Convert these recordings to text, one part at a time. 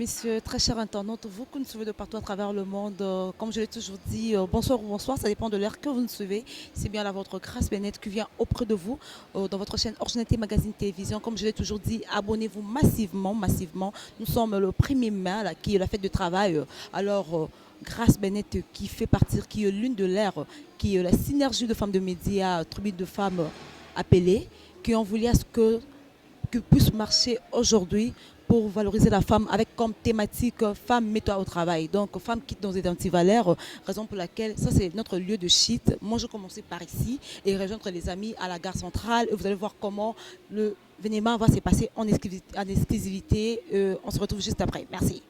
messieurs, très chers internautes, vous qui nous suivez de partout à travers le monde, comme je l'ai toujours dit, bonsoir ou bonsoir, ça dépend de l'heure que vous nous suivez. C'est bien là votre grâce bénite qui vient auprès de vous dans votre chaîne Originalité Magazine Télévision. Comme je l'ai toujours dit, abonnez-vous massivement, massivement. Nous sommes le 1er mai, là, qui est la fête de travail. Grâce Bennett qui fait partir, qui est l'une de l'air, qui est la synergie de femmes de médias, tribune de femmes appelées, qui ont voulu à ce que puisse marcher aujourd'hui pour valoriser la femme avec comme thématique femme mets-toi au travail. Donc femme quitte nos identivaleurs, raison pour laquelle ça c'est notre lieu de shit. Moi je commençais par ici et rejoindre les amis à la gare centrale et vous allez voir comment le l'événement va se passer en exclusivité. On se retrouve juste après. Merci.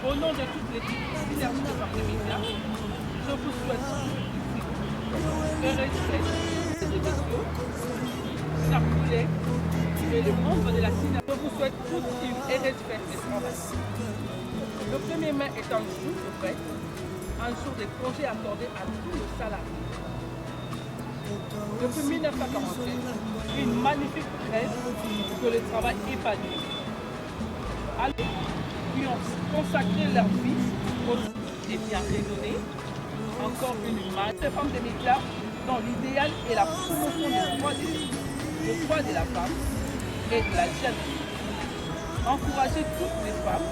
Au nom de toute l'équipe Synergie de femmes de médias, je vous souhaite heureuse fête des émissions, chers collègues et le membre de la Synergie. Je vous souhaite tous une heureuse fête de travail. Le 1er mai est un jour de fête, un jour de congé accordé à tous les salariés. Depuis 1947, une magnifique trêve que le travail épanouit. Qui ont consacré leur vie et bien raisonné. Encore une image de femmes de médias dont l'idéal est la promotion des droits de la femme et de la jeune fille. Encourager toutes les femmes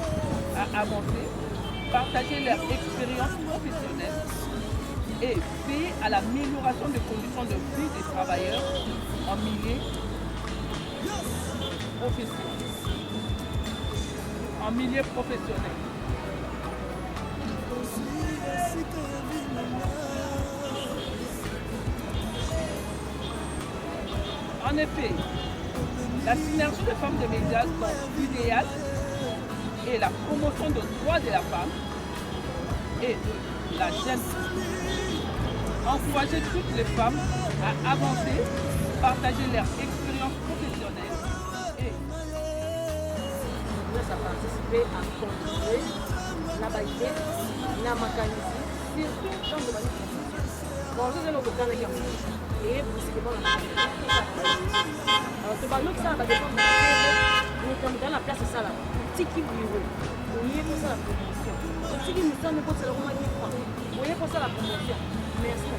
à avancer, partager leur expérience professionnelle et veiller à l'amélioration des conditions de vie des travailleurs en milieu professionnel. En milieu professionnel. En effet, la synergie de femmes de médias dont l'idéal est la promotion des droits de la femme et de la jeune fille. Encourager toutes les femmes à avancer, partager leur expérience professionnelle et à participer à contribuer na baïté, na mécanisme, surtout dans le bâtiment. Bon, je vais vous donner un et vous savez bon la alors c'est pas nous qui ça va dépendre nous sommes dans la place ça là tiki bureau on y est pour ça la promotion tiki nous sommes pour ça le moment on y est pour ça la promotion merci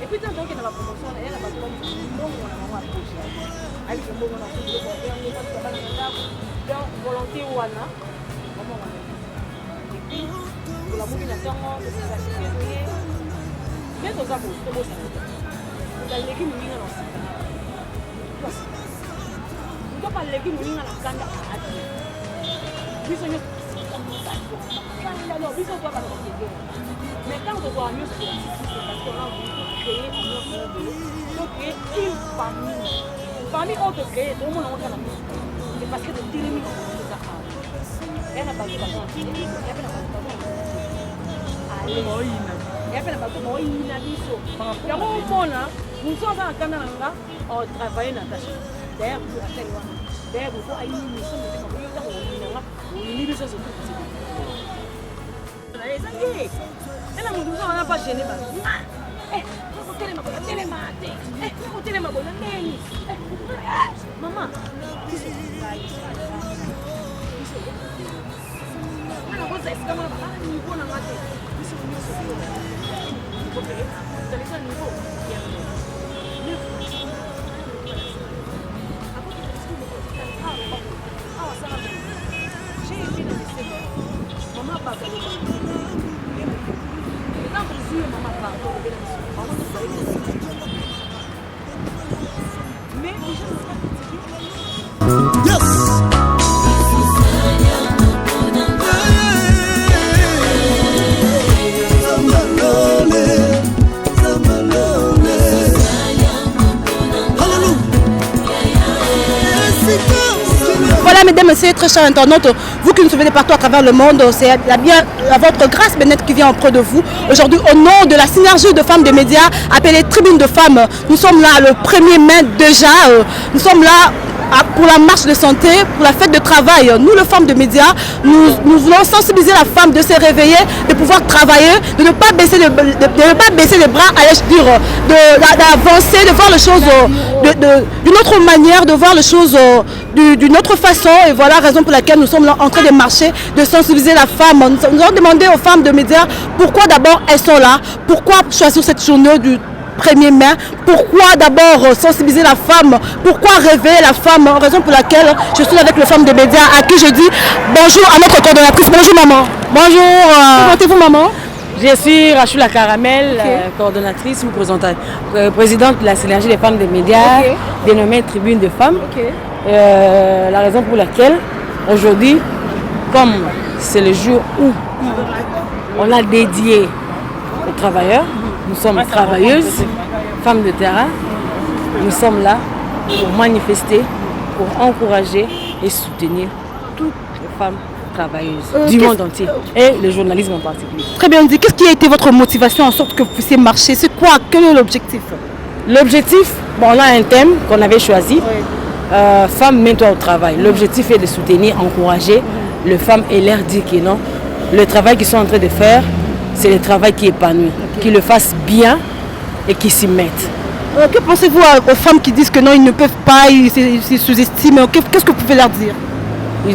et puis tant que dans la promotion elle a pas de bon on a vraiment approché avec le bon on a fait donc volonté wana vraiment wana et puis pour la mobilisation de ces activités mais dans ça pour tout ça dans l'équipe nous n'avons pas nous pas l'équipe nous n'avons pas ati biso ñu biso pas pas mais quand on voit mieux c'est parce qu'on a voulu créer un autre donc créer une famille on te crée tout le monde on a c'est parce que de télémi elle n'a pas de façon elle n'a pas de façon allez elle n'a pas de façon il n'a dit ça il y a un moment là nous sommes en Canada on travaille Natacha d'ailleurs pour la télé d'ailleurs pour aller une mission de comme on est besoin de tout elle a mon besoin on n'a pas gêné maman ana kosa kama baba niveau na mate biso biso ok dalisa niveau ya maman papa yes. Zamalole, Zamalole. sais, très chers internautes, vous qui nous suivez de partout à travers le monde, c'est bien votre grâce bénite qui vient auprès de vous. Aujourd'hui, au nom de la synergie de femmes des médias, appelée Tribune de femmes, nous sommes là le 1er mai déjà. Nous sommes là pour la marche de santé, pour la fête de travail. Nous, les femmes de médias, nous voulons sensibiliser la femme de se réveiller, de pouvoir travailler, de ne pas baisser les bras, allais-je dire, d'avancer, de voir les choses d'une autre manière, de voir les choses d'une autre façon. Et voilà la raison pour laquelle nous sommes là en train de marcher, de sensibiliser la femme. Nous avons demandé aux femmes de médias pourquoi d'abord elles sont là, pourquoi choisir cette journée du 1er mai, pourquoi d'abord sensibiliser la femme, pourquoi réveiller la femme, raison pour laquelle je suis avec les femmes des médias à qui je dis bonjour à notre coordonnatrice. Bonjour maman. Bonjour. Présentez-vous maman. Je suis Rachula Caramel, coordonnatrice ou présidente de la synergie des femmes des médias, dénommée Tribune de femmes. La raison pour laquelle aujourd'hui, comme c'est le jour où on a dédié aux travailleurs, nous sommes travailleuses, femmes de terrain, nous sommes là pour manifester, pour encourager et soutenir toutes les femmes travailleuses du monde entier et le journalisme en particulier. Très bien dit. Qu'est-ce qui a été votre motivation en sorte que vous puissiez marcher? C'est quoi? Quel est l'objectif? L'objectif, bon, on a un thème qu'on avait choisi, Femmes, mets-toi au travail. L'objectif est de soutenir, encourager les femmes et leur dire que non, le travail qu'ils sont en train de faire, c'est le travail qui épanouit, qu'ils le fassent bien et qu'ils s'y mettent. Que pensez-vous aux femmes qui disent que non, ils ne peuvent pas, ils se sous-estiment? Qu'est-ce que vous pouvez leur dire? Ils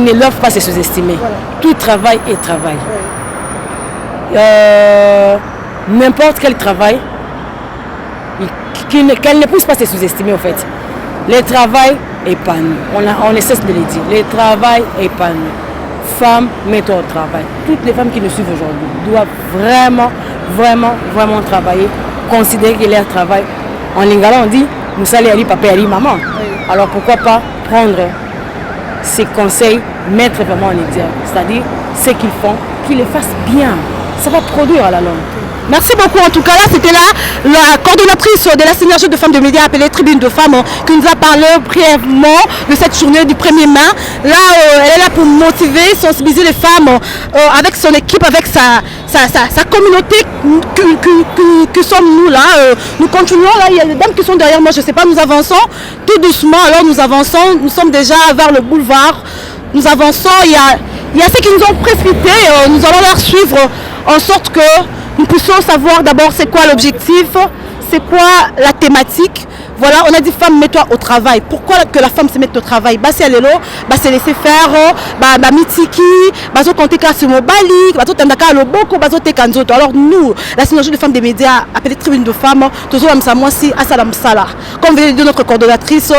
ne doivent pas se sous-estimer. Voilà. Tout travail est travail. N'importe quel travail, qu'elle ne puisse pas se sous-estimer en fait. Le travail épanouit. On ne cesse de le dire. Le travail épanouit. Femmes, mets-toi au travail. Toutes les femmes qui nous suivent aujourd'hui doivent vraiment travailler, considérer que leur travail, en lingala on dit, Moussali Ali, papa Ali, maman. Alors pourquoi pas prendre ces conseils, mettre vraiment en exergue. C'est-à-dire, ce qu'ils font, qu'ils le fassent bien. Ça va produire à la longue. Merci beaucoup. En tout cas, là, c'était la coordonnatrice de la synergie de femmes de médias appelée Tribune de femmes qui nous a parlé brièvement de cette journée du 1er mai. Là, elle est là pour motiver, sensibiliser les femmes avec son équipe, avec sa communauté que sommes nous là. Nous continuons là, il y a des dames qui sont derrière moi, je ne sais pas, nous avançons tout doucement. Alors nous avançons, nous sommes déjà vers le boulevard. Nous avançons, il y a ceux qui nous ont précipité, nous allons leur suivre en sorte que nous puissions savoir d'abord c'est quoi l'objectif, c'est quoi la thématique. Voilà, on a dit femme, mets-toi au travail. Pourquoi que la femme se mette au travail? Bah c'est l'élo, bah c'est laisser faire, bah mitiki, bah zo compter qu'à ce mot bali, bah tout t'endaka le beaucoup, bah zo te kanzoto. Alors nous, la synergie de femmes des médias appelée Tribune de femmes, toujours am moi si asalam sala. Comme vient de dire notre coordonnatrice,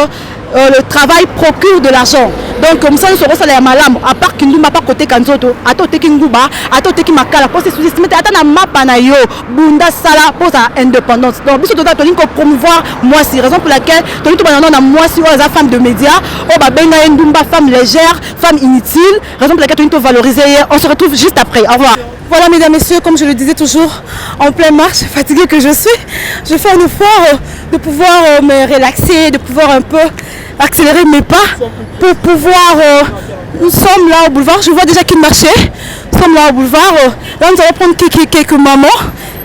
le travail procure de l'argent. Donc comme ça nous serons salaire malam. À part qu'il nous m'a pas côté kanzoto, à toi te kinguba, à toi te kimakala, pour se sous-estimer, à ta na mapa na yo, bunda sala pour sa indépendance. Donc biso tota toni ko promouvoir moi si raison pour laquelle toni to banana na moi si aux femmes de médias, oh ba benga ndumba femme légère, femme inutile, raison pour laquelle toni to valoriser. On se retrouve juste après. Au revoir. Voilà mesdames, messieurs, comme je le disais toujours, en pleine marche, fatiguée que je suis, je fais un effort de pouvoir me relaxer, de pouvoir un peu accélérer mes pas pour pouvoir... nous sommes là au boulevard, je vois déjà qu'ils marchaient, nous sommes là au boulevard, là nous allons prendre quelques mamans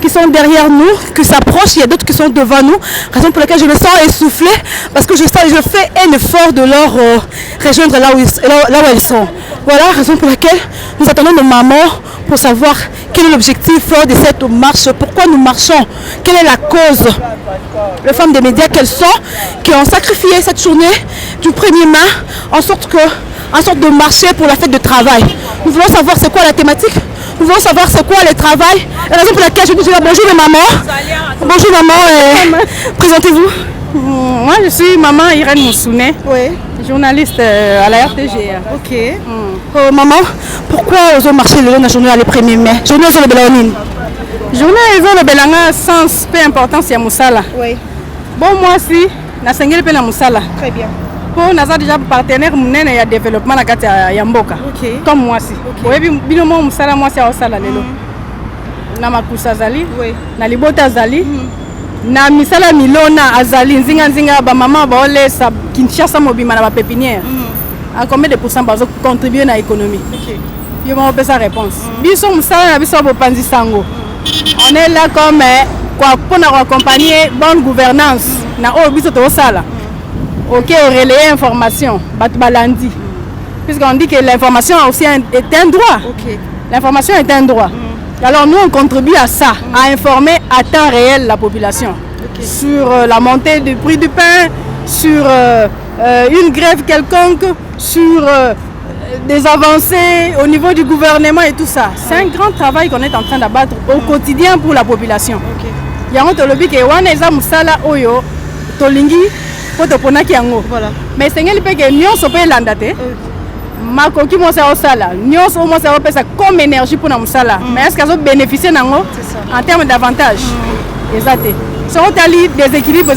qui sont derrière nous, qui s'approchent, il y a d'autres qui sont devant nous, raison pour laquelle je me sens essoufflée, parce que je fais un effort de leur rejoindre là où elles sont. Voilà, raison pour laquelle nous attendons nos mamans pour savoir quel est l'objectif de cette marche, pourquoi nous marchons, quelle est la cause. Les femmes des médias qu'elles sont, qui ont sacrifié cette journée du 1er mai en sorte de marcher pour la fête de travail. Nous voulons savoir c'est quoi la thématique, nous voulons savoir c'est quoi le travail. La raison pour laquelle je dis bonjour les mamans. Bonjour maman, présentez-vous. Moi je suis maman Irène Moussouné, journaliste à la RTG. Ok. Maman, pourquoi vous avez marché le journée le 1er mai? Journée sur le Bélanine. Journée sur le Bélanga sens peu importance à Moussala. Oui. Bon moi si, na sengeli pe na Moussala. Très bien. Pour nous avons déjà partenaire munene ya développement na kati ya mboka. Comme moi si. Oui, bino mo Moussala moi si a osala lelo. Na makusa zali, na libota zali. Na misala milona azali nzinga ba mama ba olesa Kinshasa mobima na ba pépinière. à combien de pourcents pour contribuer à l'économie? Je vais sa réponse. On est là comme pour accompagner bonne gouvernance. Ok, relayer information. Puisqu'on dit que l'information aussi est un droit. L'information est un droit. Alors nous, on contribue à ça, à informer à temps réel la population sur la montée du prix du pain, sur une grève quelconque, sur des avancées au niveau du gouvernement et tout ça. C'est un grand travail qu'on est en train d'abattre au quotidien pour la population. Il y a un tolobi qui est un exemple musala oyo tolingi pour te pona kiango. Mais c'est un peu que nous sommes landate. Makoki mo sa osala. Nous sommes comme énergie pour nous sala. Mais est-ce qu'ils ont bénéficié en termes d'avantages? Exact. Si on a des équilibres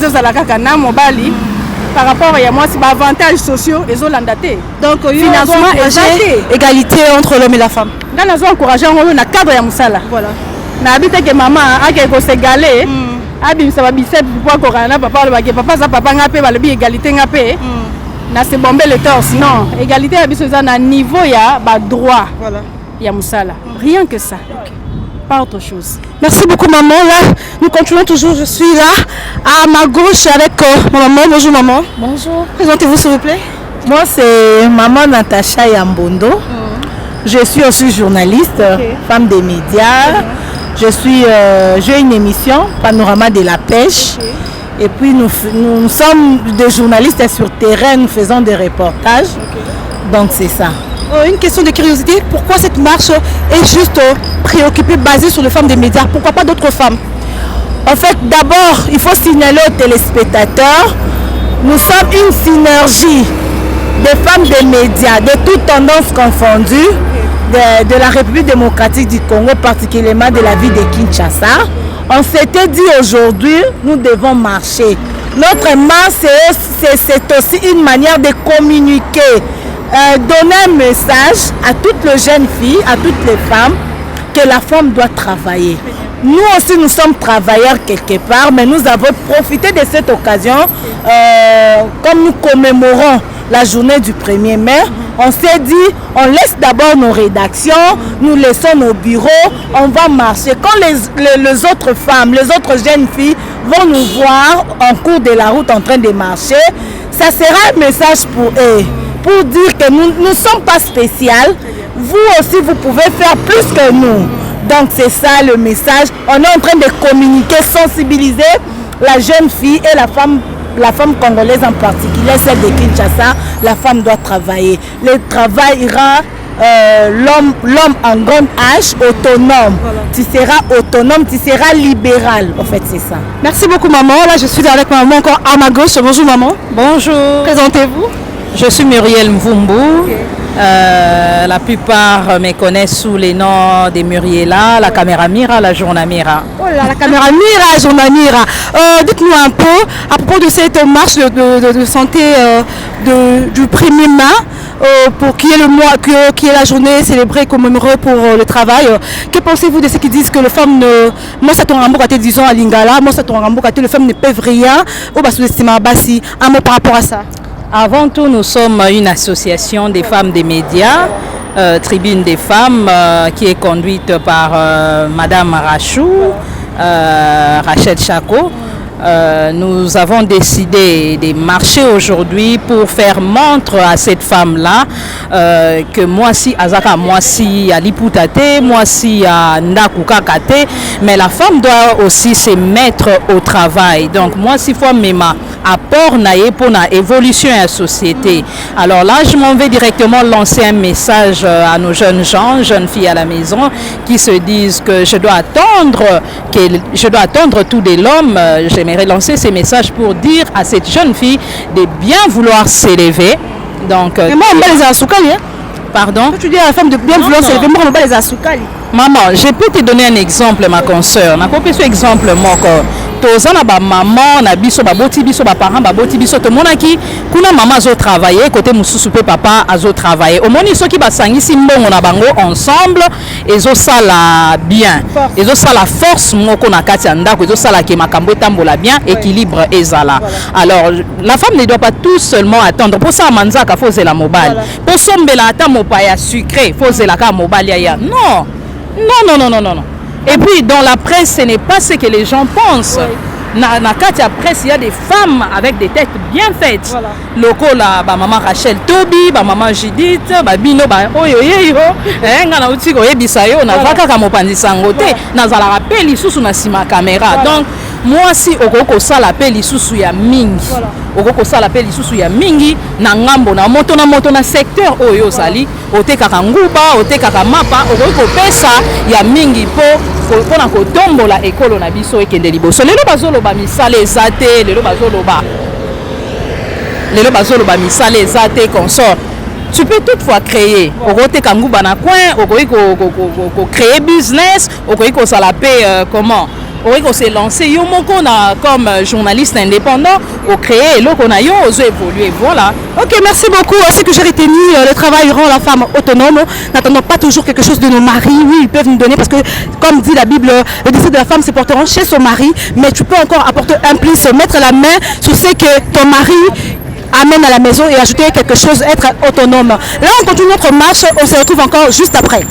par rapport à moi, c'est avantages sociaux et landaté. Donc financement et égalité entre l'homme et la femme. Quand nous encourageons on a cadre ya musala. Voilà. Na habite que maman a quelque chose égalé. Abim ça va bicep pour corana papa le papa ça papa ngapé va le bi égalité ngapé. Na se bomber le torse. Non, égalité à biso na niveau ya ba droit. Voilà. Ya musala. Rien que ça. Pas autre chose. Merci beaucoup maman. Là, nous continuons toujours. Je suis là à ma gauche avec ma maman. Bonjour maman. Bonjour. Présentez-vous s'il vous plaît. Moi c'est maman Natacha Yambondo. Je suis aussi journaliste, femme des médias. J'ai une émission, Panorama de la pêche. Et puis nous sommes des journalistes sur terrain, nous faisons des reportages. Donc c'est ça. Une question de curiosité, pourquoi cette marche est juste préoccupée, basée sur les femmes des médias? Pourquoi pas d'autres femmes? En fait, d'abord, il faut signaler aux téléspectateurs, nous sommes une synergie des femmes des médias, de toutes tendances confondues, de la République démocratique du Congo, particulièrement de la ville de Kinshasa. On s'était dit aujourd'hui, nous devons marcher. Notre marche, c'est aussi une manière de communiquer. Donner un message à toutes les jeunes filles, à toutes les femmes, que la femme doit travailler. Nous aussi, nous sommes travailleurs quelque part, mais nous avons profité de cette occasion, comme nous commémorons la journée du 1er mai, on s'est dit, on laisse d'abord nos rédactions, nous laissons nos bureaux, on va marcher. Quand les autres femmes, les autres jeunes filles vont nous voir en cours de la route en train de marcher, ça sera un message pour eux. Pour dire que nous ne sommes pas spéciales, vous aussi vous pouvez faire plus que nous. Donc c'est ça le message. On est en train de communiquer, sensibiliser la jeune fille et la femme congolaise en particulier, celle de Kinshasa. La femme doit travailler. Le travail ira l'homme en grand âge autonome. Voilà. Tu seras autonome, tu seras libéral. En fait c'est ça. Merci beaucoup maman. Là je suis avec ma maman encore à ma gauche. Bonjour maman. Bonjour. Présentez-vous. Je suis Muriel Mvumbu. La plupart me connaissent sous les noms de Muriela, la caméra Mira, la journée Mira. Oh là, la caméra Mira, la journée Mira. Dites-nous un peu à propos de cette marche de santé du 1er mai, pour qui est le mois, qui est la journée célébrée, commémorée pour le travail. Que pensez-vous de ceux qui disent que les femmes ne... Moi, ça tombe en boucle, disons à Lingala, moi, ça tombe en boucle, les femmes ne peuvent rien. Au bas sous-estimé à Bassi. Un mot par rapport à ça. Avant tout, nous sommes une association des femmes des médias, Tribune des femmes, qui est conduite par Madame Rachou, Rachel Chako. Nous avons décidé de marcher aujourd'hui pour faire montre à cette femme-là que moi si Azaka, moi si à Liputate, moi si à Ndakukakate, mais la femme doit aussi se mettre au travail. Donc moi si fois mema apport naé pour la évolution de la société. Alors là je m'en vais directement lancer un message à nos jeunes gens, jeunes filles à la maison qui se disent que je dois attendre tout de l'homme. J'aimerais lancer ces messages pour dire à cette jeune fille de bien vouloir s'élever. Donc, mais moi, on va les assoukali. Pardon? Tu dis à la femme de bien vouloir s'élever, moi, on va les assoukali. Maman, je peux te donner un exemple, ma consoeur. Na kopé ce exemple moko. Tozana ba maman na biso ba boti biso ba parents ba boti biso to monaki kuna maman azo travailler côté mususu pe papa azo travailler. Au moni soki ba sangisi mbongo na bango ensemble ezo sala bien. Ezo sala force moko na kati ya ndako ezo sala ke makambo etambola bien, équilibre ezala. Alors la femme ne doit pas tout seulement attendre pour ça manzaka faut la mobile. Pour sombela ata mopaya sucré faut la ka mobile ya. Non. Non. Et puis dans la presse, ce n'est pas ce que les gens pensent. Na kati ya presse, il y a des femmes avec des têtes bien faites. Voilà. Loko la ba maman Rachel Tobi, ba maman Judith, ba bino ba oyoyeyo, ngana utiko yebisa yo na vaka ka mopandisa ngote, na zala rappel lisusu na sima caméra. Donc moi si okoko sala appel lisusu ya mingi. Okoko sala appel lisusu ya mingi na ngambo na moto na secteur oyo zali, otekaka nguba, otekaka mapa, okoko pesa ya mingi po na kotombola ekolo na biso ekende liboso. Lelo bazoloba misala ezate, lelo bazoloba misala ezate consort. Tu peux toutefois créer. Orote kanguba na coin, ko créer business, ko sala paix comment? On s'est lancé comme journaliste indépendant, au créer l'eau qu'on a évolué. Voilà. Ok, merci beaucoup. Ce que j'ai retenu, le travail rend la femme autonome. N'attendons pas toujours quelque chose de nos maris. Oui, ils peuvent nous donner parce que, comme dit la Bible, le désir de la femme se portera chez son mari. Mais tu peux encore apporter un plus, mettre la main sur ce que ton mari amène à la maison et ajouter quelque chose, être autonome. Là, on continue notre marche. On se retrouve encore juste après.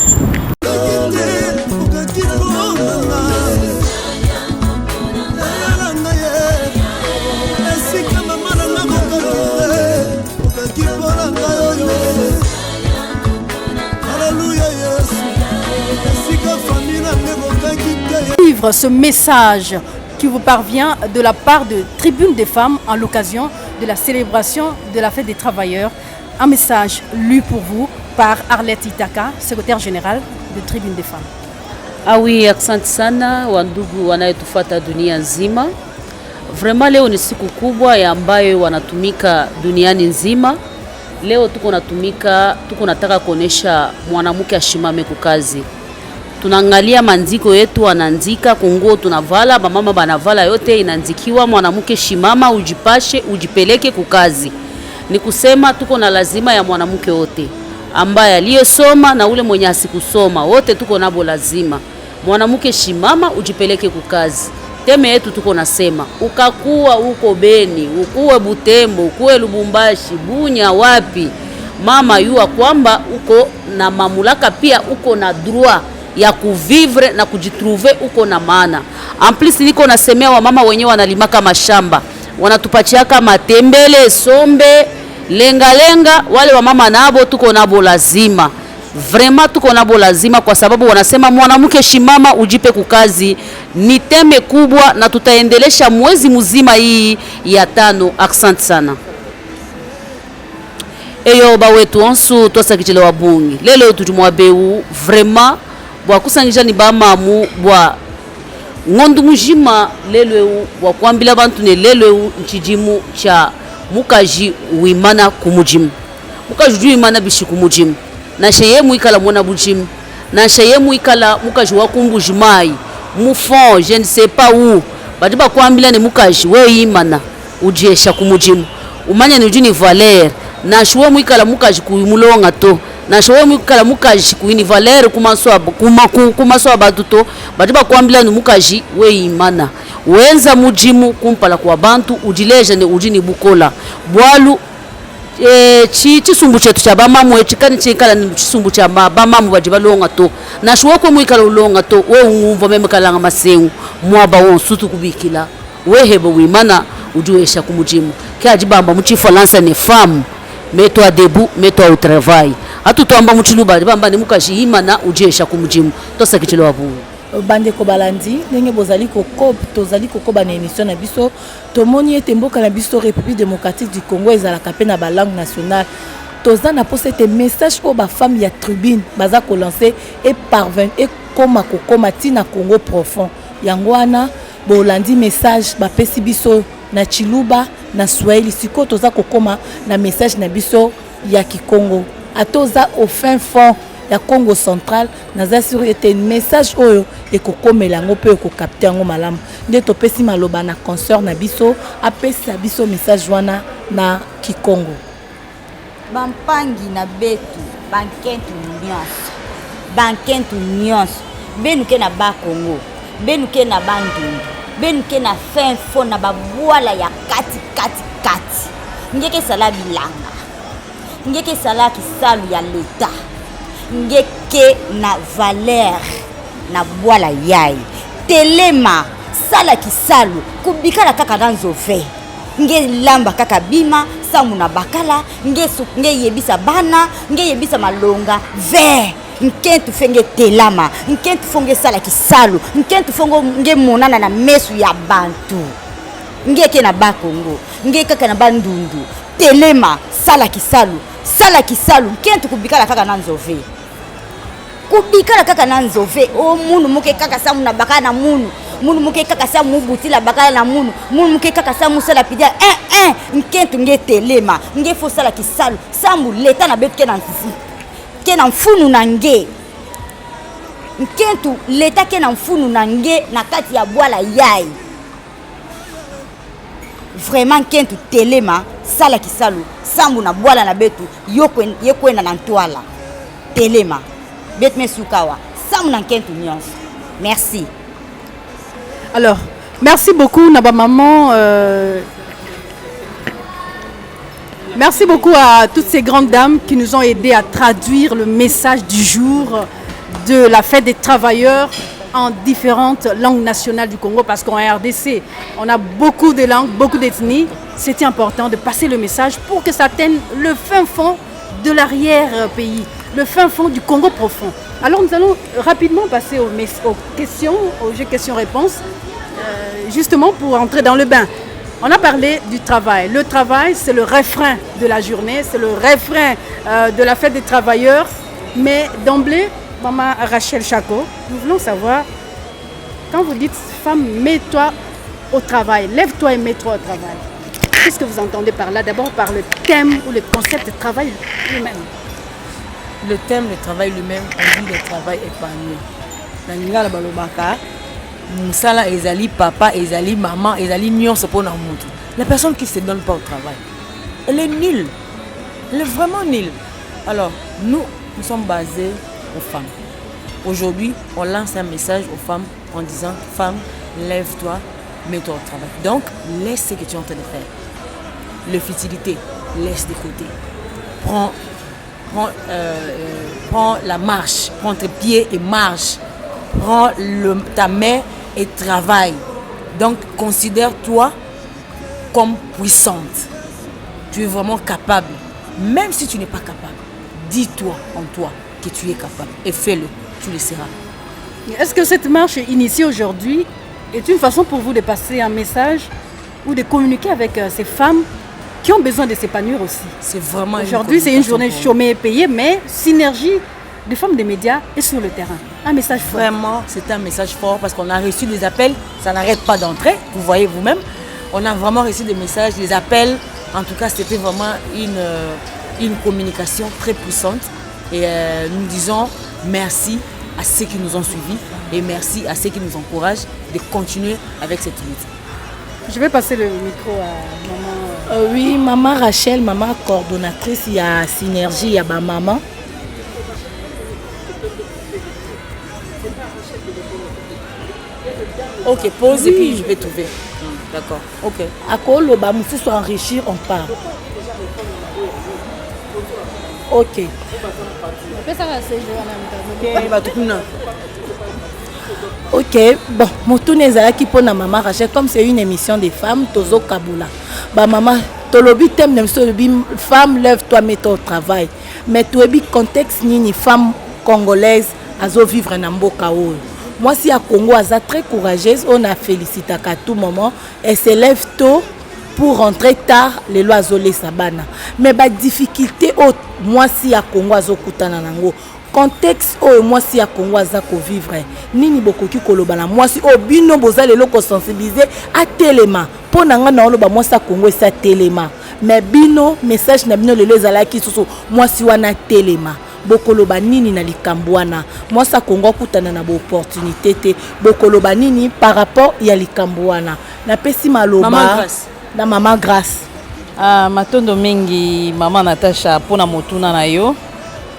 Ce message qui vous parvient de la part de Tribune des femmes en l'occasion de la célébration de la fête des travailleurs. Un message lu pour vous par Arlette Itaka, secrétaire générale de Tribune des femmes. Ah oui, asante sana wandugu wanayetufuata dunia nzima. Vraiment leo ni siku kubwa ya ambayo wanatumika duniani nzima. Leo tuko nataka kuonesha mwanamke ashimame kukazi. Tunaangalia mandiko yetu anaandika kunguo tunavala, mama banavala yote inaandikiwa mwanamke shimama, ujipashe, ujipeleke kukazi. Ni kusema tuko na lazima ya mwanamke wote ambaye aliyesoma na ule mwenye asikusoma, wote tuko nabo lazima. Mwanamke shimama, ujipeleke kukazi. Teme yetu tuko nasema, ukakuwa uko Beni, ukuwe Butembo, ukuwe Lubumbashi, Bunya, wapi, mama yua kwamba uko na mamulaka, pia uko na droit ya kuvivre na kujitrouver, uko na maana. En plus niko nasemea wa mama wenyewe wanalimaka mashamba, wanatupachiaka matembele, sombe, lenga, wale wa mama nabo tuko nabo lazima. Vraiment tuko nabo lazima kwa sababu wanasema mwanamke shimama, ujipe kukazi. Ni teme kubwa na tutaendelesha mwezi mzima hii ya 5. Asante sana. Eyo ba wetu onsu tosakitele wa bungi. Lelo tutumwa beu vraiment bwa kusangija ni ba mamu bwa ngondu mujima lelo bwa kwambila bantu ne lelo nchijimu cha mukaji wimana kumujimu. Mukaji wimana bishi kumujimu. Na sheye muikala mwana bujimu. Na sheye muikala mukaji wakumbujimai. Mufon, je ne sais pas où. Badiba kwambila ni mukaji we imana ujesha kumujimu. Umanya ni ujini Valère. Na shwe muikala mukaji kuimulonga to. Na shwe muikala mukaji kuini Valère kumaswa baduto. Badiba kwambila ni mukaji we imana. Wenza mujimu kumpala kwa bantu ujileja ni ujini bukola. Bwalu chisumbu chetu cha bamamu echikani chikala ni chisumbu cha bamamu bajiba longa to. Na shwe kwa muikala ulonga to. We ungumva meme kalanga masengu. Mwaba wonsutu kubikila. We hebo wimana ujuesha kumujimu. Kia jibamba mchifa lansa ni famu. Mets-toi debout, mets-toi au travail. Atutuamba mchiluba bamba ni mukaji imana ujesha kumujimu. Tosa kichilo wabu. Bande ko balandi ndenge bozali tozali kokoba na émission na biso tomoni ete mboka na biso République démocratique du Congo ezalaka pe na ba langue nationale toza na poste ete message ko ba femme ya tribune baza ko lancer et parvient et koma tina Congo profond yango wana bolandi message ba pesi biso na Chiluba na Swahili siko toza kokoma na message na biso ya Kikongo atoza au fin fond ya Congo Central naza sur ete message oyo ekokomela ngo pe ekokapte yango malamu nde topesi maloba na concert na biso apesa biso message wana na Kikongo. Bampangi na betu bankentu nyonso benuke na ba Congo benuke na bandundu benuke na fin fond na babwala ya kati ngeke sala bilanga ngeke sala kisalu ya leta ngeke na valeur na bwala yai telema sala kisalu kubikala kaka na nzove nge lamba kaka bima samu na bakala nge yebisa bana nge yebisa malonga ve nkentu fenge telama nkentu fonge sala kisalu nkentu fongo nge monana na mesu ya bantu ngeke na ba Congo nge kaka na bandundu telema sala kisalu nkentu kubikala kaka na nzove o munu muke kaka samu na bakala na munu muke kaka samu butila bakala na munu muke kaka samu sala pidia nkentu nge telema nge fo sala kisalu samu leta na betu ke na mfunu na nge nkentu leta ke na mfunu na nge na kati ya bwala yai vraiment nkentu telema sala kisalu sambu na bwala na betu yekwenda na ntwala telema betu mesukawa sambu na nkentu nyonso. Merci. Alors merci beaucoup Naba maman. Merci beaucoup à toutes ces grandes dames qui nous ont aidés à traduire le message du jour de la fête des travailleurs en différentes langues nationales du Congo, parce qu'en RDC, on a beaucoup de langues, beaucoup d'ethnies. C'était important de passer le message pour que ça atteigne le fin fond de l'arrière-pays, le fin fond du Congo profond. Alors nous allons rapidement passer aux questions, aux jeux questions-réponses, justement pour entrer dans le bain. On a parlé du travail. Le travail, c'est le refrain de la journée, c'est le refrain de la fête des travailleurs. Mais d'emblée, Maman Rachel Chako, nous voulons savoir, quand vous dites femme, mets-toi au travail, lève-toi et mets-toi au travail. Qu'est-ce que vous entendez par là? D'abord par le thème ou le concept de travail lui-même. Le thème de travail lui-même, on dit le travail épanoui. Nangala balobaka, musala ezali papa, ezali maman, ezali nyonso pona mutu. La personne qui se donne pas au travail, elle est nulle. Elle est vraiment nulle. Alors, nous sommes basés aux femmes. Aujourd'hui, on lance un message aux femmes en disant « Femme, lève-toi, mets-toi au travail ». Donc, laisse ce que tu es en train de faire. Le futilité, laisse de côté. Prends la marche, prends tes pieds et marche. Prends ta main et travaille. Donc, considère-toi comme puissante. Tu es vraiment capable. Même si tu n'es pas capable, dis-toi en toi que tu es capable et fais-le, tu le seras. Est-ce que cette marche initiée aujourd'hui est une façon pour vous de passer un message ou de communiquer avec ces femmes qui ont besoin de s'épanouir aussi? C'est vraiment aujourd'hui, c'est une journée chômée et payée, mais synergie des femmes des médias et sur le terrain. Un message fort. Vraiment, c'est un message fort parce qu'on a reçu des appels, ça n'arrête pas d'entrer, vous voyez vous-même. On a vraiment reçu des messages, des appels. En tout cas, c'était vraiment une communication très puissante. Et nous disons merci à ceux qui nous ont suivis et merci à ceux qui nous encouragent de continuer avec cette lutte. Je vais passer le micro à maman. Oui, maman Rachel, maman coordonnatrice, il y a synergie, il y a ma maman. Ok, pause oui. Et puis je vais trouver. D'accord, ok. À quoi le bamoussou soit enrichir, on part. Ok. Ok, bon, mon tour n'est qui pour maman Rachel, comme c'est une émission des femmes, Tozo Kabula. Bah maman, tolobi thème de femme, lève-toi, mets-toi au travail. Mais tolobi contexte ni femme congolaise, azo vivre na mboka oyo. Moi, si à Congo, elle est très courageuse, on a félicité à tout moment. Elle se lève tôt pour rentrer tard, les lois zolé sabana. Mais la difficulté, moi, si à Congo, elle contexte, moi, si à Congo, elle vivre. Nini bokoki kolobana. Moi, si bino boza lelo ko sensibiliser à téléma. Pour nanga na oloba moi sa Congo sa téléma. Mais bino message na bino lelo ezala ki soso moi si wana téléma. bokoloba nini na likambo wana mwasi akongo akutana na baopportunité te bokoloba nini par rapport ya likambo wana napesi maloba na mama Grace. Matondo mingi mama Natasha pona motuna na yo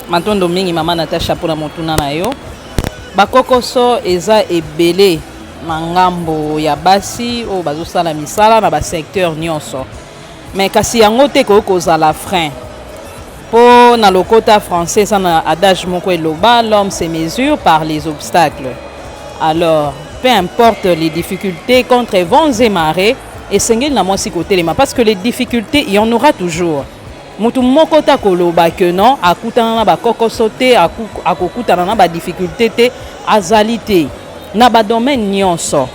matondo mingi mama Natasha pona motuna na yo bakokoso eza ebele mangambo ya basi o bazosala misala na ba secteur nyonso mais kasi yango te kozala frein po na lokota français ça na adage moko eloba l'homme se mesure par les obstacles. Alors peu importe les difficultés contre vents et marées et sengeli na mwasi kotelema parce que les difficultés il y en aura toujours. Mutu moko ta koloba que non akutana na bakokoso te akokutana na ba difficulté te azali te na ba domaine nyonso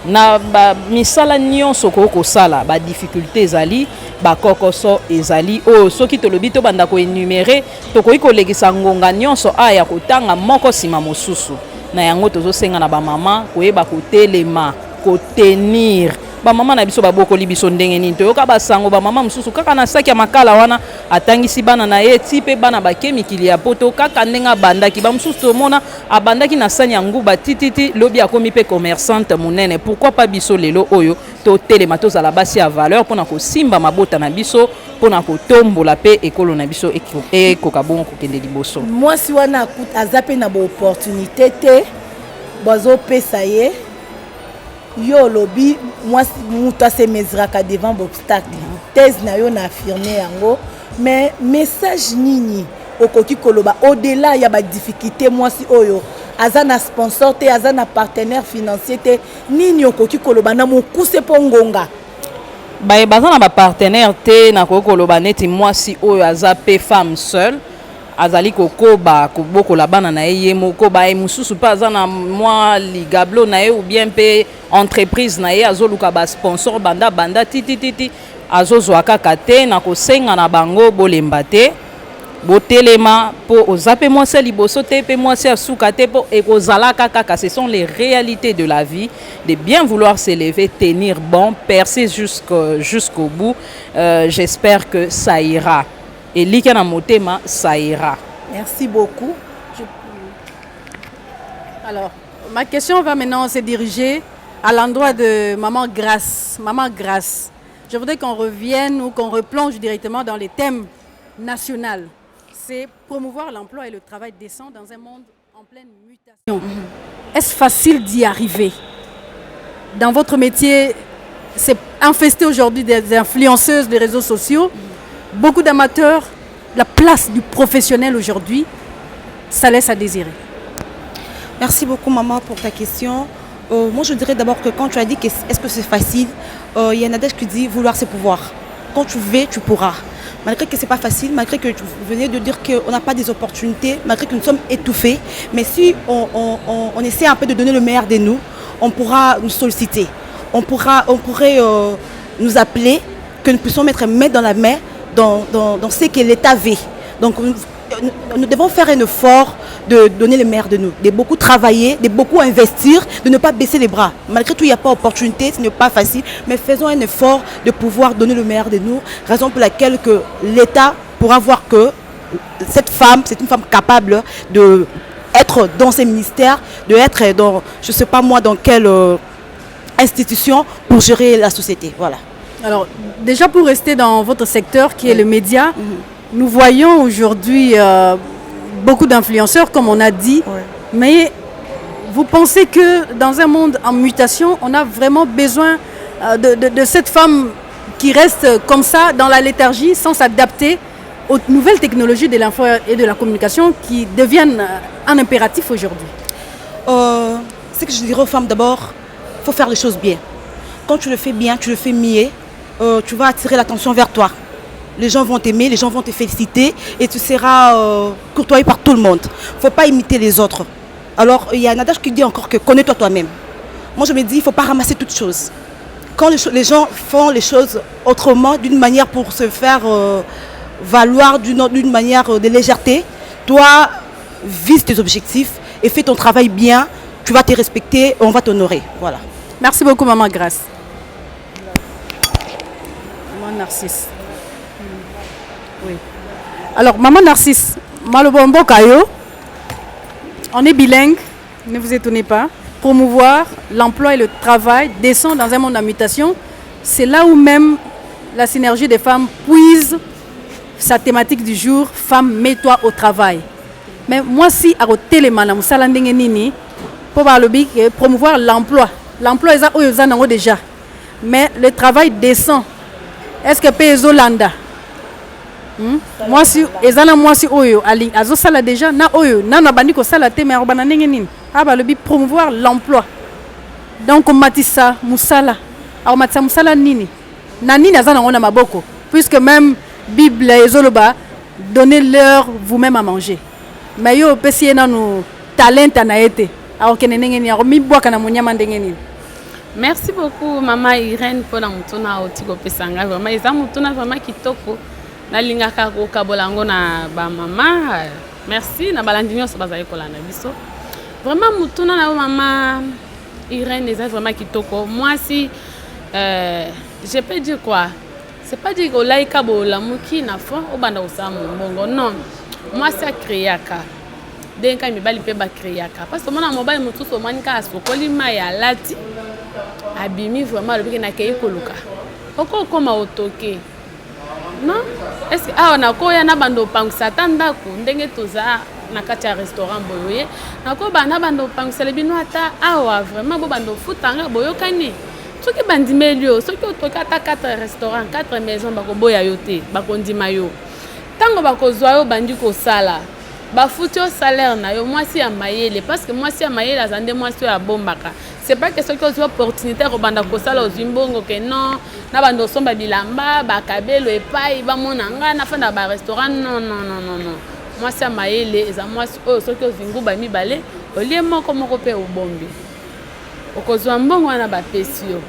na ba misala nyonso kokosala ba difficulté ezali bakokoso ezali o soki tolobi to banda ko énumérer tokoki kolekisa ngonga nyonso aya kotanga moko sima mosusu na yango tozosenga na ba mama koyeba kotelema kotenir ba mama na biso babokoli biso ndenge nini toyoka basango ba mama mususu kaka na saki ya makala wana atangisi bana na ye tipe bana bakemikili ya poto kaka ndenga bandaki ba mususu tomona abandaki na sani ya nguba tititi lobi akomi pe commerçante munene pourquoi pas biso lelo oyo to telema tozala basi ya valeur pona kosimba mabota na biso pona kotombola pe ekolo na biso ekoka bongo kokende liboso mwasi wana aza pe na baopportunité te bazopesa ye yo lobi mwasi mutu asemeziraka devant baobstacle thèse na yo na affirme yango mais message nini okoki koloba au-delà ya badifficulté mwasi oyo aza na sponsor te aza na partenaire financier te nini okoki koloba na mokuse mpo ngonga baza na bapartenaire te nakoki koloba neti mwasi oyo aza pe femme seule azali kokoba kobokola bana na ye moko ba mususu pa aza na mwa ligablo na ye ou bien pe entreprise na ye azoluka ba sponsor banda titititi azozwa kaka te na kosenga na bango bolemba te botelema po ozape mwasi liboso te pe mwasi asuka te po ekozalaka kaka ce sont les réalités de la vie de bien vouloir s'élever tenir bon percer jusqu'au bout j'espère que ça ira. Et l'ikana motema, ça ira. Merci beaucoup. Alors, ma question va maintenant se diriger à l'endroit de Maman Grace. Maman Grace, je voudrais qu'on revienne ou qu'on replonge directement dans les thèmes nationaux. C'est promouvoir l'emploi et le travail décent dans un monde en pleine mutation. Est-ce facile d'y arriver? Dans votre métier, c'est infesté aujourd'hui des influenceuses des réseaux sociaux. Beaucoup d'amateurs, la place du professionnel aujourd'hui, ça laisse à désirer. Merci beaucoup maman pour ta question. Moi je dirais d'abord que quand tu as dit est-ce que c'est facile, il y a un adage qui dit vouloir c'est pouvoir. Quand tu veux, tu pourras. Malgré que ce n'est pas facile, malgré que tu venais de dire qu'on n'a pas des opportunités, malgré que nous sommes étouffés, mais si on essaie un peu de donner le meilleur de nous, on pourra nous solliciter. On pourrait nous appeler, que nous puissions mettre main dans la main dans ce que l'État veut. Donc nous devons faire un effort de donner le meilleur de nous, de beaucoup travailler, de beaucoup investir, de ne pas baisser les bras. Malgré tout, il n'y a pas d'opportunité, ce n'est pas facile, mais faisons un effort de pouvoir donner le meilleur de nous, raison pour laquelle que l'État pourra voir que cette femme, c'est une femme capable d'être dans ces ministères, d'être dans, je ne sais pas moi, dans quelle institution pour gérer la société. Voilà. Alors, déjà pour rester dans votre secteur qui est le média, nous voyons aujourd'hui beaucoup d'influenceurs, comme on a dit, mais vous pensez que dans un monde en mutation, on a vraiment besoin de cette femme qui reste comme ça dans la léthargie sans s'adapter aux nouvelles technologies de l'info et de la communication qui deviennent un impératif aujourd'hui? Ce que je dirais aux femmes d'abord, il faut faire les choses bien. Quand tu le fais bien, tu le fais mieux, tu vas attirer l'attention vers toi. Les gens vont t'aimer, les gens vont te féliciter et tu seras courtoyé par tout le monde. Il ne faut pas imiter les autres. Alors, il y a un adage qui dit encore que connais-toi toi-même. Moi, je me dis, il ne faut pas ramasser toutes choses. Quand les gens font les choses autrement, d'une manière pour se faire valoir, d'une manière de légèreté, toi, vise tes objectifs et fais ton travail bien. Tu vas te respecter, on va t'honorer. Voilà. Merci beaucoup, Maman Grace. Maman Narcisse. Oui. Alors, Maman Narcisse, Malobombo Kayo, on est bilingue, ne vous étonnez pas. Promouvoir l'emploi et le travail décent dans un monde en mutation, c'est là où même la synergie des femmes puise sa thématique du jour, femme, mets-toi au travail. Mais moi, si à téléman, pour promouvoir l'emploi. L'emploi est déjà. Mais le travail décent, est-ce que Pezo Landa? Moi, si Oyo, Azo Sala déjà, na Oyo, na bandi ko sala te, mais promouvoir l'emploi. Donc, on matissa Moussala. Alors, matissa Moussala nini. Nani nazana on a maboko. Puisque même Bible et Zoloba, donnez-leur vous-même à manger. Mais yo, pesi na nous talent na été. Alors, kenenengeni, alors mi bois kana munyama ndengeni. Merci beaucoup, Maman Irène, pour la moutona au Tigo Pesanga. Vraiment, ils ont moutona vraiment kitoko. Na lingaka ko kabolango na ba mama. Merci na balandinyo so bazaye kolanda biso. Vraiment moutona na Maman Irène, ils ont vraiment kitoko. Moi si je peux dire quoi? C'est pas dire que laika bo la muki na fond au banda osamo mbongo. Non. Moi c'est créaka. Denka mi bali pe ba créaka. Parce que mon mobile mutu so manika asokoli maya lati. Abimi vraiment le na kei koluka. Oko koma otoke. Non? Est-ce que on a koya na bando pangsa tandako ndenge toza na kati ya restaurant boyoye. Na ko bana bando pangsa le bino ata awa vraiment bo bando futanga boyokani. Ce qui est bandimé, ce qui est 4 restaurants, 4 maisons, bakoboya yote, bakondima yo. Tango bakozwa yo bandi ko sala, ba futi au salaire na yo moi si ya mayele parce que moi si ya mayele azande moi si ya bombaka. C'est pas que ce qui est opportunité ko banda ko sala ozimbongo que non, na bando somba bilamba, bakabelo epai ba monanga na fanda ba restaurant non. Moi si ya mayele eza moi ce qui ozingu ba mibale, olie moko pe obombi. Okozwa mbongo wana ba pesio.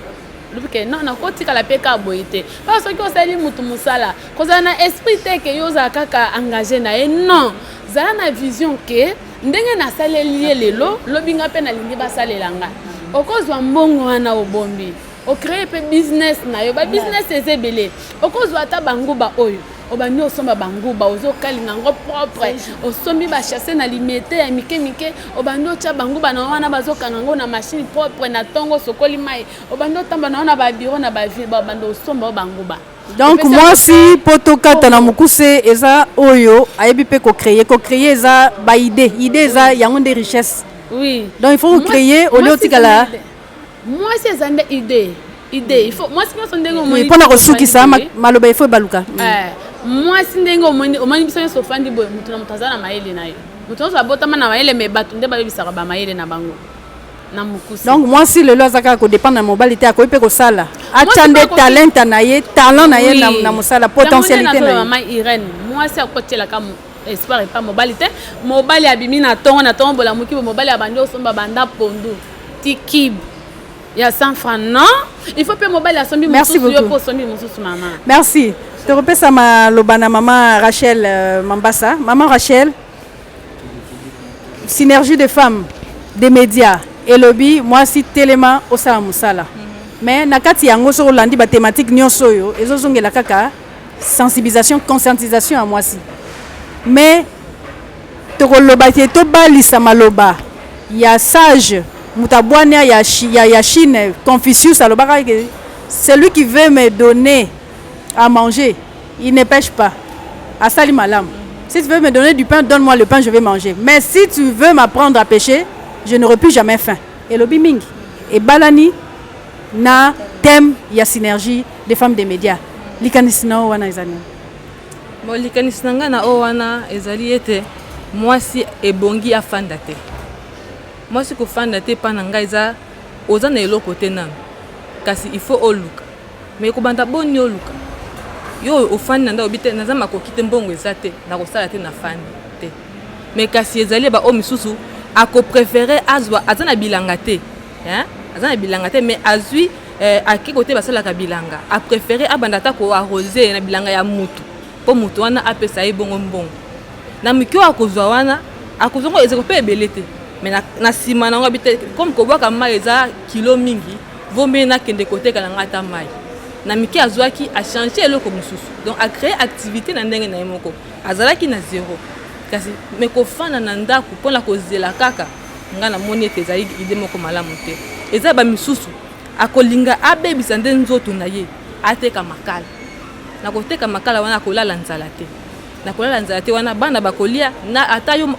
Luke non na kotika la peka boité. Parce que osali mutu musala, kozana na esprit te ke yoza kaka engagé na e non. Zala na vision ke ndenge na saleli lelo, lobinga pe na lingi ba salelanga. Okozwa mbongo wana obombi. O créer pe business na yo, ba business ezebele. Okozwa ta banguba oyo. Obani osomba banguba ozo kalinga ngo propre osombi ba chasser na limité ya mike obani ocha banguba na wana bazokanga ngo na machine propre na tongo sokoli mai obani otamba na wana ba bureau na ba vie ba bando osomba banguba. Donc moi si potokata na mukuse eza oyo ayebi pe ko créer eza ba idée eza yango de richesse. Oui. Donc il faut créer au lieu tikala. Moi si eza idée il faut moi si on ndengo mo. Pour na kosuki sa maloba il faut baluka. Moi si ndengo omoni biso so fandi boy mutu na mutazana maele na yo mutu so abotama na maele me batu nde ba bisaka ba maele na bango na mukusi. Donc moi si le lozaka ko dépendre na mobilité ko pe ko sala achande talent na ye talent na ye na musala potentialité na Maman Irène moi si akotela ka espoir et pas mobilité mobali abimi na tongo bola muki mobali abandi osomba banda pondu tikib ya 100 francs non il faut pas mobile asombi mususu yo po sombi mususu mama. Merci. Je te repère ça ma lobana maman Rachel Mambassa. Maman Rachel, synergie des femmes, des médias et lobby, moi si téléma au Musala. Mais nakati yango so landi ba thématique nyonso yo, ezo zongela kaka sensibilisation, conscientisation à moi si. Mais to loba to balisa maloba. Il y a sage, mutabwania ya Chine, Confucius alobaka celui qui veut me donner à manger, il ne pêche pas. À Sali Malam. Si tu veux me donner du pain, donne-moi le pain, je vais manger. Mais si tu veux m'apprendre à pêcher, je n'aurai plus jamais faim. Et le biming. Et Balani, na thème, il y a synergie des femmes des médias. Likanisina wana ezali. Bon, likanisina na wana ezali ete moi si ebongi afanda te. Moi si ko fanda te pananga eza ozana eloko te nan. Kasi il faut oluka. Mais ko banda boni oluka. Yo ofani nanda obite nazama ko kite mbongo ezate na kosala te na fani te. Mais kasi ezali ba o misusu ako préférer azwa azana bilanga te. Hein? Azana bilanga te mais azui aki côté basala ka bilanga. A préférer abandata ko arroser na bilanga ya mutu. Po mutu wana apesa ye bongo mbongo. Na mikyo akozwa wana akozongo ezeko pe ebelete. Mais na sima na ngabite comme ko bwaka mai eza kilo mingi, vombe na kende côté kala ngata mai. Na miki azwaki a changer eloko mususu. Donc a créer activité na ndenge na yemoko. Azalaki na zéro. kasi me kofanda na ndako mpona kozela kaka nga namoni ete ezali ide moko malamu te. Eza bamisusu akolinga abebisa nde nzoto na ye ateka makala, na koteka makala wana akolala nzala te, na kolala nzala te wana bana bakolia na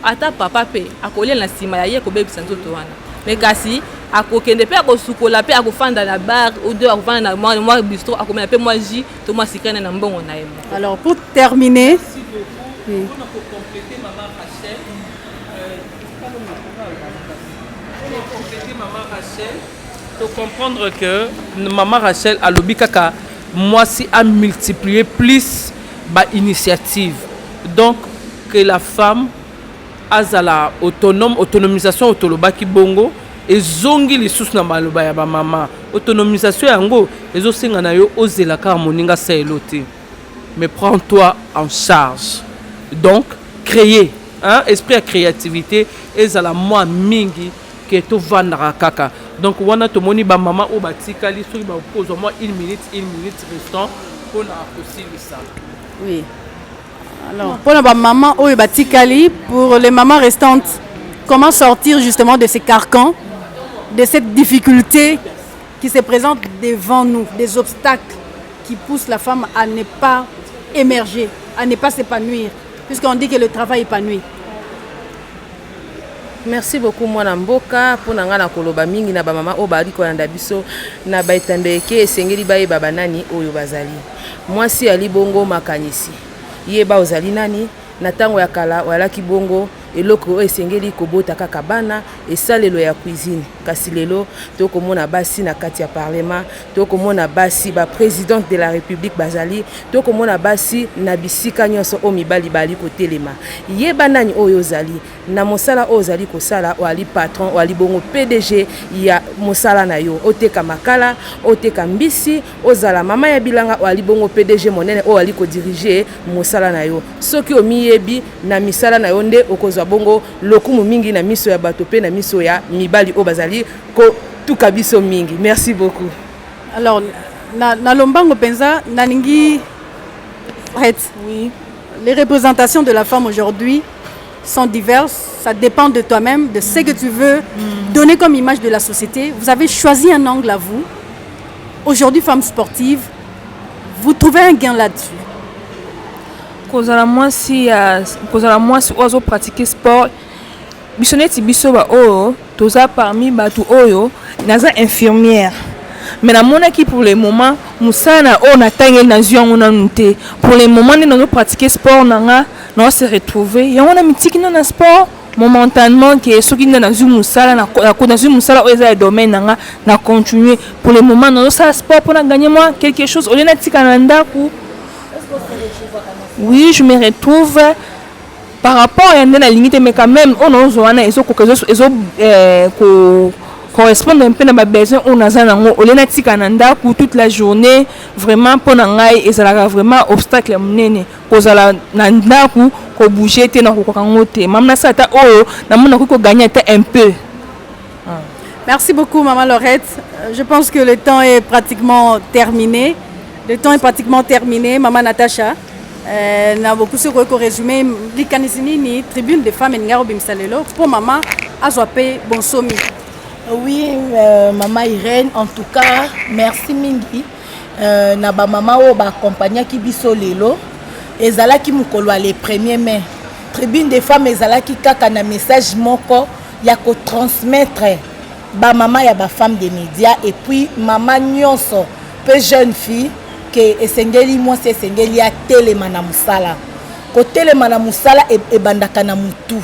ata papa pe akolia na nsima ya ye kobebisa nzoto wana. Me kasi akokende pe akosukola pe akofanda na bar ou deux akofanda na mwa bistro akomela pe mwa jus to mwa sikane na mbongo na ye. Alors pour terminer, on a complété maman Rachel. Maman Rachel, pour comprendre que maman Rachel a lobby kaka moi si a multiplié plus ba initiative. Donc que la femme a la autonomisation autolobaki bongo et zongi les sous na maloba ya ba maman autonomisation yango ezo singa na yo ozela ka moninga sa elote. Mais prends-toi en charge. Donc créer esprit à créativité et la moi mingi que to vandara kaka. Donc wana to moni ba maman o batikali so ba pose moi 1 minute restant pour na possible ça. Oui. Alors pour la maman o batikali, pour les mamans restantes, comment sortir justement de ces carcans, de cette difficulté qui se présente devant nous, des obstacles qui poussent la femme à ne pas émerger, à ne pas s'épanouir, puisqu'on dit que le travail épanouit. Merci beaucoup mwana mboka pour nga na koloba mingi na ba mama o bali ko landa biso na baitandeke esengeli baye baba nani oyo bazali. Mwasi ali bongo makanisi. Ye ba ozali nani na tango ya kala wala ki bongo eloko esengeli kobota kaka bana esalelo ya cuisine. Kasi lelo toko mona basi na kati ya parlement, toko mona basi ba présidente de la République bazali, toko mona basi na bisika nyonso o mibali bali ko telema. Ye banani oyo zali na mosala ozali ko sala wali patron wali bongo PDG ya mosala na yo oteka makala oteka mbisi ozala mama ya bilanga wali bongo PDG monene o wali ko diriger mosala na yo soki o miyebi na misala na yo nde okozwa bongo lokumu mingi na miso ya bato pe na miso ya mibali o bazali ko tuka biso mingi. Merci beaucoup. Alors na lombango penza naningi oui, les représentations de la femme aujourd'hui sont diverses, ça dépend de toi-même, de ce que tu veux donner comme image de la société. Vous avez choisi un angle à vous. Aujourd'hui, femme sportive, vous trouvez un gain là-dessus. Kozala mwasi ozo pratiquer sport bisoneti biso ba oyo toza parmi batu oyo naza infirmière. Mais na mona qui pour le moment musana o na tangel na zion na nte pour le moment nous pratiquer sport nanga non se retrouver ya on a mitiki na sport momentanément que ce qui na zu musala na zu musala o eza domaine nanga na continuer pour le moment non ça sport pour gagner moi quelque chose au lieu na tika na ndaku. Oui, je me retrouve par rapport à la limite mais quand même on a besoin correspondre un peu à ma besoin on a zanango au lieu na tika na ndaku toute la journée vraiment pour ngai et ça vraiment obstacle munene kozala na ndaku ko bouger te na ko kango te mamna ça ta o na mona ko gagner un peu. Merci beaucoup maman Laurette. Je pense que le temps est pratiquement terminé. Maman Natacha. Na beaucoup ce qu'on résumé l'ikanisini tribune des femmes ngaro bimsalelo pour maman azwape bonsomi. Oui, maman Irène, en tout cas merci mingi na ba mama o ba accompagner ki biso lelo ezala ki mukolo les 1er mai tribune des femmes ezala ki kaka na message moko ya ko transmettre ba mama ya ba femme des médias et puis maman nyonso peu jeune fille que esengeli moi c'est esengeli ya telema na musala ko telema na musala e bandaka na mutu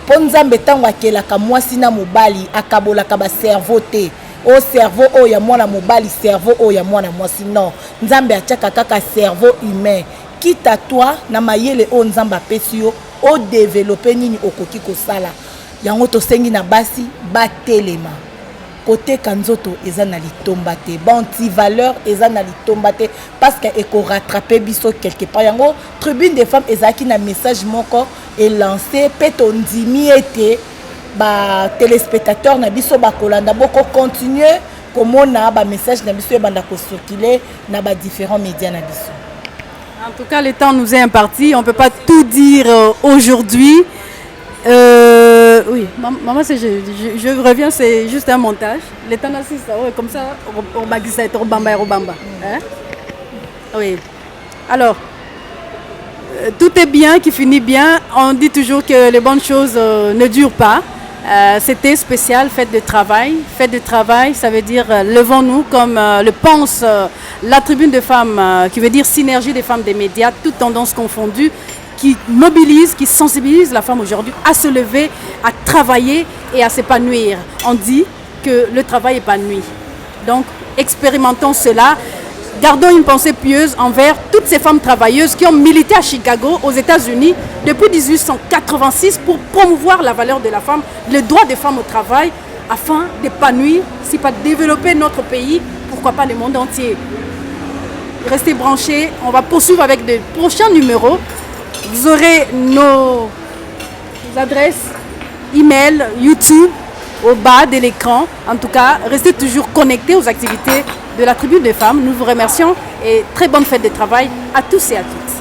po nzambe tango akelaka mwasi na mobali akabolaka ba cerveau te o cerveau o ya mwana mobali cerveau o ya mwana mwasi non nzambe atiaka kaka cerveau humain quitte à toi na mayele o nzambe apesi yo o développer nini okoki kosala yango tosengi na basi ba telema côté kanzoto eza na litomba te bon ti valeur eza na litomba te parce que eko rattraper biso quelque part yango tribune des femmes ezaki na message moko et lancé peto ndimi ete ba téléspectateurs na biso ba kolanda boko continuer komona ba message na biso banda ko circuler na ba différents médias na biso. En tout cas, le temps nous est imparti. On ne peut pas tout dire aujourd'hui. Oui, maman, je reviens, c'est juste un montage. Le temps là, c'est ça, ouais, comme ça, au magasin, au bamba, au bamba. Hein? Oui. Alors, tout est bien qui finit bien. On dit toujours que les bonnes choses ne durent pas. C'était spécial, fête de travail. Fête de travail, ça veut dire levons-nous comme le pense la tribune de femmes, qui veut dire synergie des femmes des médias, toutes tendances confondues, qui mobilise, qui sensibilise la femme aujourd'hui à se lever, à travailler et à s'épanouir. On dit que le travail épanouit. Donc, expérimentons cela. Gardons une pensée pieuse envers toutes ces femmes travailleuses qui ont milité à Chicago, aux États-Unis, depuis 1886 pour promouvoir la valeur de la femme, le droit des femmes au travail, afin d'épanouir, si pas de développer notre pays, pourquoi pas le monde entier. Restez branchés, on va poursuivre avec de prochains numéros. Vous aurez nos adresses, email, YouTube, au bas de l'écran. En tout cas, restez toujours connectés aux activités de la Tribune des femmes. Nous vous remercions et très bonne fête de travail à tous et à toutes.